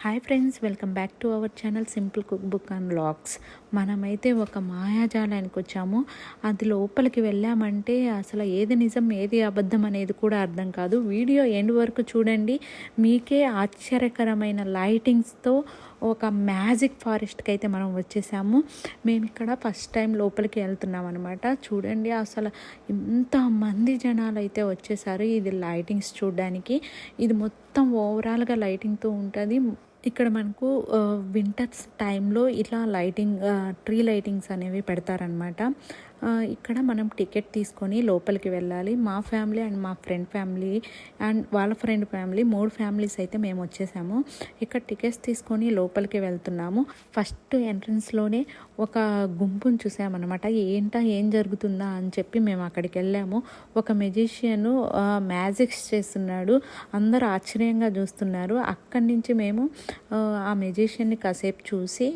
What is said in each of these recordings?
Hi friends, welcome back to our channel simple cook book and vlogs. మనమైతే ఒక మాయాజాలానికి వచ్చాము. అది లోపలికి వెళ్ళామంటే అసలు ఏది నిజం ఏది అబద్ధం అనేది కూడా అర్థం కాదు. వీడియో ఎండ్ వరకు చూడండి, మీకే ఆశ్చర్యకరమైన లైటింగ్స్తో ఒక మ్యాజిక్ ఫారెస్ట్కి అయితే మనం వచ్చేసాము. మేము ఇక్కడ ఫస్ట్ టైం లోపలికి వెళ్తున్నాం అనమాట. చూడండి, అసలు ఇంతమంది జనాలు అయితే వచ్చేసారు ఇది లైటింగ్స్ చూడడానికి. ఇది మొత్తం ఓవరాల్గా లైటింగ్తో ఉంటుంది. ఇక్కడ మనకు వింటర్స్ టైంలో ఇట్లా ట్రీ లైటింగ్స్ అనేవి పెడతారనమాట. ఇక్కడ మనం టికెట్ తీసుకొని లోపలికి వెళ్ళాలి. మా ఫ్యామిలీ అండ్ మా ఫ్రెండ్ ఫ్యామిలీ అండ్ వాళ్ళ ఫ్రెండ్ ఫ్యామిలీ 3 ఫ్యామిలీస్ అయితే మేము వచ్చేసాము. ఇక్కడ టికెట్స్ తీసుకొని లోపలికి వెళ్తున్నాము. ఫస్ట్ ఎంట్రన్స్లోనే ఒక గుంపును చూసామన్నమాట. ఏం జరుగుతుందా అని చెప్పి మేము అక్కడికి వెళ్ళాము. ఒక మెజిషియన్ మ్యాజిక్స్ చేస్తున్నాడు. అందరూ ఆశ్చర్యంగా చూస్తున్నారు. అక్కడి నుంచి మేము ఆ మెజిషియన్ని కాసేపు చూసి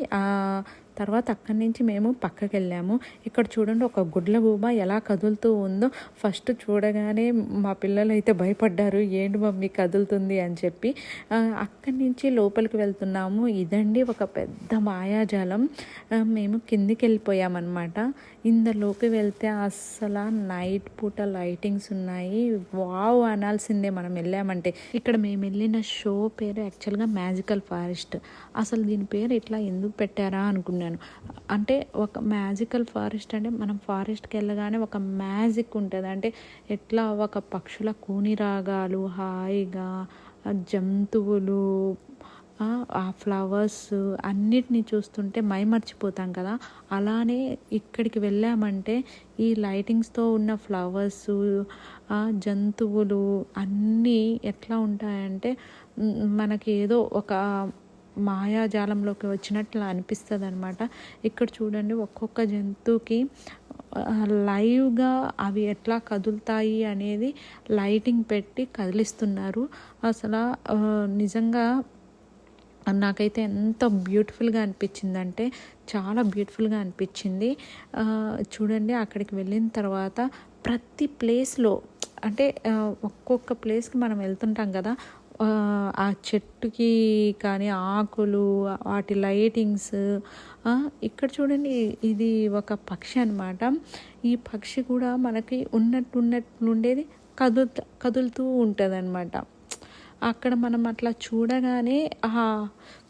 తర్వాత అక్కడి నుంచి మేము పక్కకి వెళ్ళాము. ఇక్కడ చూడండి, ఒక గుడ్ల గూబ ఎలా కదులుతూ ఉందో. ఫస్ట్ చూడగానే మా పిల్లలు అయితే భయపడ్డారు, ఏంటి మమ్మీ కదులుతుంది అని చెప్పి. అక్కడి నుంచి లోపలికి వెళ్తున్నాము. ఇదండి ఒక పెద్ద మాయాజాలం. మేము కిందికి వెళ్ళిపోయామన్నమాట. ఇందులోకి వెళ్తే అస్సలు నైట్ పూట లైటింగ్స్ ఉన్నాయి. వావ్ అనాల్సిందే మనం వెళ్ళామంటే. ఇక్కడ మేము వెళ్ళిన షో పేరు యాక్చువల్గా మ్యాజికల్ ఫారెస్ట్. అసలు దీని పేరు ఇట్లా ఎందుకు పెట్టారా అనుకున్నాను. అంటే ఒక మ్యాజికల్ ఫారెస్ట్ అంటే మనం ఫారెస్ట్కి వెళ్ళగానే ఒక మ్యాజిక్ ఉంటుంది. అంటే ఎట్లా ఒక పక్షుల కూని రాగాలు, హాయిగా జంతువులు, ఆ ఫ్లవర్స్ అన్నిటినీ చూస్తుంటే మైమర్చిపోతాం కదా. అలానే ఇక్కడికి వెళ్ళామంటే ఈ లైటింగ్స్తో ఉన్న ఫ్లవర్స్, జంతువులు అన్నీ ఎట్లా ఉంటాయంటే మనకి ఏదో ఒక మాయాజాలంలోకి వచ్చినట్లు అనిపిస్తుంది అనమాట. ఇక్కడ చూడండి, ఒక్కొక్క జంతువుకి లైవ్గా అవి ఎట్లా కదులుతాయి అనేది లైటింగ్ పెట్టి కదిలిస్తున్నారు. అసలు నిజంగా నాకైతే ఎంత బ్యూటిఫుల్గా అనిపించిందంటే చాలా బ్యూటిఫుల్గా అనిపించింది. చూడండి, అక్కడికి వెళ్ళిన తర్వాత ప్రతి ప్లేస్లో అంటే ఒక్కొక్క ప్లేస్కి మనం వెళ్తుంటాం కదా, ఆ చెట్టుకి కానీ ఆకులు, వాటి లైటింగ్స్. ఇక్కడ చూడండి, ఇది ఒక పక్షి అనమాట. ఈ పక్షి కూడా మనకి ఉన్నట్లుండేది కదులుతూ ఉంటుంది అనమాట. అక్కడ మనం అట్లా చూడగానే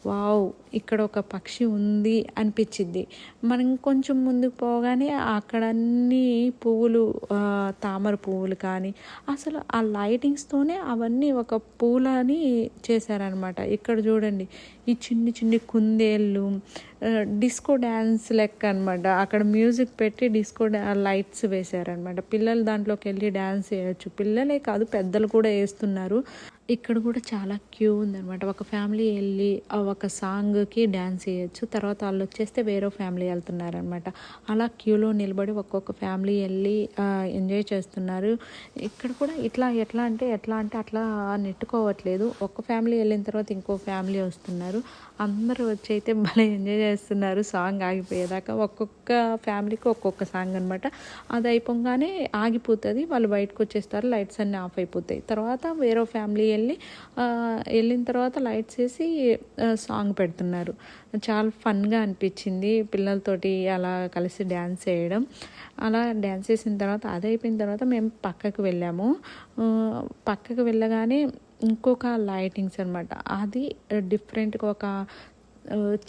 వావ్, ఇక్కడ ఒక పక్షి ఉంది అనిపించింది. మనం కొంచెం ముందుకు పోగానే అక్కడ అన్నీ పువ్వులు, తామర పువ్వులు కానీ అసలు ఆ లైటింగ్స్తోనే అవన్నీ ఒక పూలని చేశారనమాట. ఇక్కడ చూడండి, ఈ చిన్ని కుందేళ్ళు డిస్కో డ్యాన్స్ లెక్క అనమాట. అక్కడ మ్యూజిక్ పెట్టి డిస్కో లైట్స్ వేశారనమాట. పిల్లలు దాంట్లోకి వెళ్ళి డ్యాన్స్ చేయొచ్చు. పిల్లలే కాదు, పెద్దలు కూడా వేస్తున్నారు. ఇక్కడ కూడా చాలా క్యూ ఉందనమాట. ఒక ఫ్యామిలీ వెళ్ళి ఒక సాంగ్కి డ్యాన్స్ చేయొచ్చు. తర్వాత వాళ్ళు వచ్చేస్తే వేరే ఫ్యామిలీ వెళ్తున్నారనమాట. అలా క్యూలో నిలబడి ఒక్కొక్క ఫ్యామిలీ వెళ్ళి ఎంజాయ్ చేస్తున్నారు. ఇక్కడ కూడా ఎట్లా అంటే అట్లా నెట్టుకోవట్లేదు. ఒక్క ఫ్యామిలీ వెళ్ళిన తర్వాత ఇంకో ఫ్యామిలీ వస్తున్నారు. అందరూ వచ్చి అయితే భలే ఎంజాయ్ చేస్తున్నారు. సాంగ్ ఆగిపోయేదాకా ఒక్కొక్క ఫ్యామిలీకి ఒక్కొక్క సాంగ్ అనమాట. అది అయిపోగానే ఆగిపోతుంది, వాళ్ళు బయటకు వచ్చేస్తారు, లైట్స్ అన్నీ ఆఫ్ అయిపోతాయి. తర్వాత వేరే ఫ్యామిలీ వెళ్ళిన తర్వాత లైట్స్ వేసి సాంగ్ పెడుతున్నారు. చాలా ఫన్గా అనిపించింది పిల్లలతోటి అలా కలిసి డ్యాన్స్ చేయడం. అలా డ్యాన్స్ చేసిన తర్వాత అది అయిపోయిన తర్వాత మేము పక్కకు వెళ్ళాము. పక్కకు వెళ్ళగానే ఇంకొక లైటింగ్స్ అనమాట. అది డిఫరెంట్గా ఒక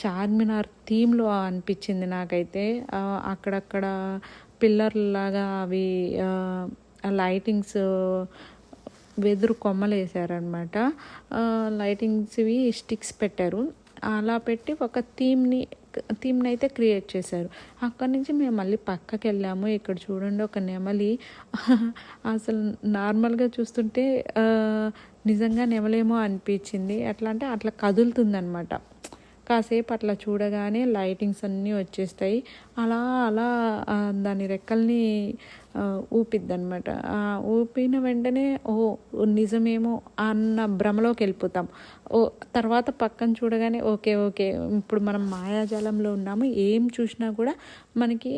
చార్మినార్ థీమ్లో అనిపించింది నాకైతే. అక్కడక్కడ పిల్లర్లాగా అవి లైటింగ్స్ వెదురు కొమ్మలు వేసారనమాట. లైటింగ్స్వి స్టిక్స్ పెట్టారు. అలా పెట్టి ఒక థీమ్ని అయితే క్రియేట్ చేశారు. అక్కడి నుంచి మేము మళ్ళీ పక్కకి వెళ్ళాము. ఇక్కడ చూడండి, ఒక నెమలి అసలు నార్మల్గా చూస్తుంటే నిజంగా నెమలేమో అనిపించింది. ఎట్లా అంటే అట్లా కదులుతుందనమాట. కాసేపు అట్లా చూడగానే లైటింగ్స్ అన్నీ వచ్చేస్తాయి. అలా దాని రెక్కల్ని ఊపిద్ది అనమాట. ఊపిన వెంటనే నిజమేమో అన్న భ్రమలోకి వెళ్ళిపోతాం. తర్వాత పక్కన చూడగానే ఓకే ఇప్పుడు మనం మాయాజాలంలో ఉన్నాము, ఏం చూసినా కూడా మనకి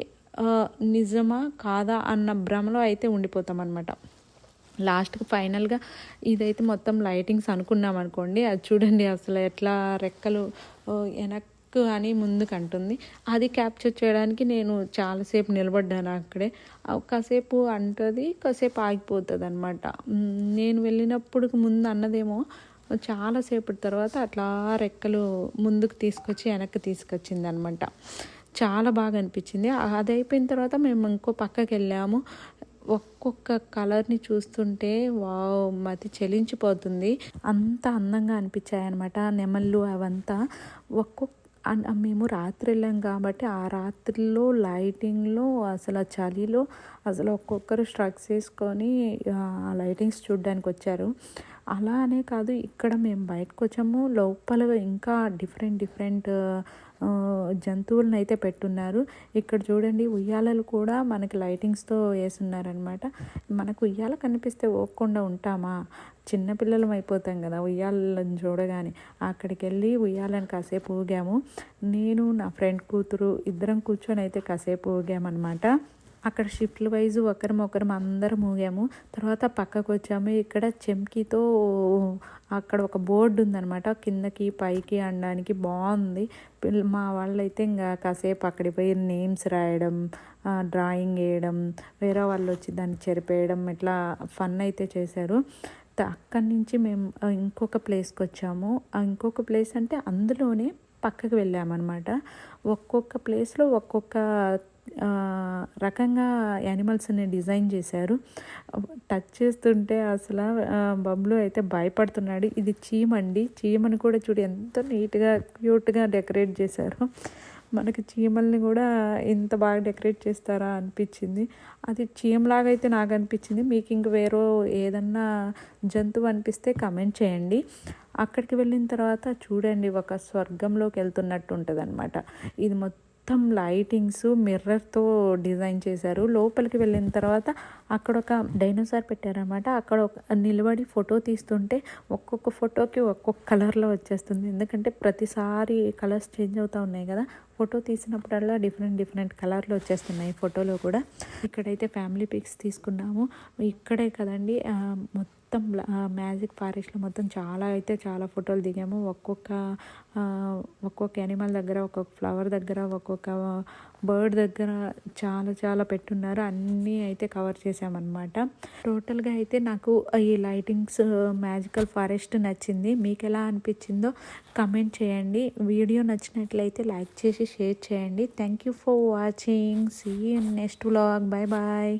నిజమా కాదా అన్న భ్రమలో అయితే ఉండిపోతాం అనమాట. లాస్ట్కి ఫైనల్గా ఇదైతే మొత్తం లైటింగ్స్ అనుకున్నాం అనుకోండి, అది చూడండి అసలు ఎట్లా రెక్కలు వెనక్కు అని ముందుకు అంటుంది. అది క్యాప్చర్ చేయడానికి నేను చాలాసేపు నిలబడ్డాను అక్కడే. కాసేపు అంటుంది, కాసేపు ఆగిపోతుంది అనమాట. నేను వెళ్ళినప్పుడు ముందు అన్నదేమో చాలాసేపటి తర్వాత అట్లా రెక్కలు ముందుకు తీసుకొచ్చి వెనక్కి తీసుకొచ్చింది అనమాట. చాలా బాగా అనిపించింది. అది అయిపోయిన తర్వాత మేము ఇంకో పక్కకి వెళ్ళాము. ఒక్కొక్క కలర్ని చూస్తుంటే వావ్ మతి చెలించిపోతుంది. అంత అందంగా అనిపించాయి అనమాట నెమళ్ళు అవంతా. మేము రాత్రి వెళ్ళాం కాబట్టి ఆ రాత్రిలో లైటింగ్లో అసలు చలిలో అసలు ఒక్కొక్కరు స్ట్రక్స్ వేసుకొని ఆ లైటింగ్స్ చూడడానికి వచ్చారు. అలా అనే కాదు, ఇక్కడ మేము బయటకు వచ్చాము, లోపల ఇంకా డిఫరెంట్ జంతువులను అయితే పెట్టున్నారు. ఇక్కడ చూడండి ఉయ్యాలలు కూడా మనకి లైటింగ్స్తో వేసున్నారనమాట. మనకు ఉయ్యాల కనిపిస్తే ఓకుండా ఉంటామా? చిన్నపిల్లలం అయిపోతాం కదా ఉయ్యాలను చూడగానే. అక్కడికి వెళ్ళి ఉయ్యాలని కాసేపు ఊగాము. నేను నా ఫ్రెండ్ కూతురు ఇద్దరం కూర్చొని అయితే కాసేపు ఊగామన్నమాట. అక్కడ షిఫ్ట్ల వైజ్ ఒకరం అందరం ఊగాము. తర్వాత పక్కకు వచ్చాము. ఇక్కడ చెంకీతో అక్కడ ఒక బోర్డు ఉందనమాట, కిందకి పైకి అనడానికి బాగుంది. మా వాళ్ళైతే ఇంకా కాసేపు అక్కడికి పోయి నేమ్స్ రాయడం, డ్రాయింగ్ వేయడం, వేరే వాళ్ళు వచ్చి దాన్ని చెరిపేయడం, ఇట్లా ఫన్ అయితే చేశారు. అక్కడి నుంచి మేము ఇంకొక ప్లేస్కి వచ్చాము. ఇంకొక ప్లేస్ అంటే అందులోనే పక్కకు వెళ్ళామన్నమాట. ఒక్కొక్క ప్లేస్లో ఒక్కొక్క రకంగా యానిమల్స్ని డిజైన్ చేశారు. టచ్ చేస్తుంటే అసలు బబ్లు అయితే భయపడుతున్నాడు. ఇది చీమండి. చీమను కూడా చూడు ఎంత నీట్గా క్యూట్గా డెకరేట్ చేశారు. మనకి చీమల్ని కూడా ఇంత బాగా డెకరేట్ చేస్తారా అనిపించింది. అది చీమలాగా అయితే నాకు అనిపించింది. మీకు ఇంక వేరే ఏదన్నా జంతువు అనిపిస్తే కమెంట్ చేయండి. అక్కడికి వెళ్ళిన తర్వాత చూడండి ఒక స్వర్గంలోకి వెళ్తున్నట్టు ఉంటుంది అనమాట. ఇది మొత్తం లైటింగ్స్ మిర్రర్తో డిజైన్ చేశారు. లోపలికి వెళ్ళిన తర్వాత అక్కడ ఒక డైనోసార్ పెట్టారనమాట. అక్కడ నిలబడి ఫోటో తీస్తుంటే ఒక్కొక్క ఫోటోకి ఒక్కొక్క కలర్లో వచ్చేస్తుంది. ఎందుకంటే ప్రతిసారి కలర్స్ చేంజ్ అవుతూ ఉన్నాయి కదా, ఫోటో తీసినప్పుడల్లా డిఫరెంట్ కలర్లు వచ్చేస్తున్నాయి ఫోటోలో కూడా. ఇక్కడైతే ఫ్యామిలీ పిక్స్ తీసుకున్నాము. ఇక్కడే కదండి మొత్తం మ్యాజిక్ ఫారెస్ట్లో మొత్తం చాలా ఫోటోలు దిగాము. ఒక్కొక్క యానిమల్ దగ్గర, ఒక్కొక్క ఫ్లవర్ దగ్గర, ఒక్కొక్క బర్డ్ దగ్గర చాలా పెట్టున్నారు. అన్నీ అయితే కవర్ చేసామన్నమాట. టోటల్గా అయితే నాకు ఈ లైటింగ్స్ మ్యాజికల్ ఫారెస్ట్ నచ్చింది. మీకు ఎలా అనిపించిందో కమెంట్ చేయండి. వీడియో నచ్చినట్లయితే లైక్ చేసి షేర్ చేయండి. Thank you for watching. See you in next vlog. Bye.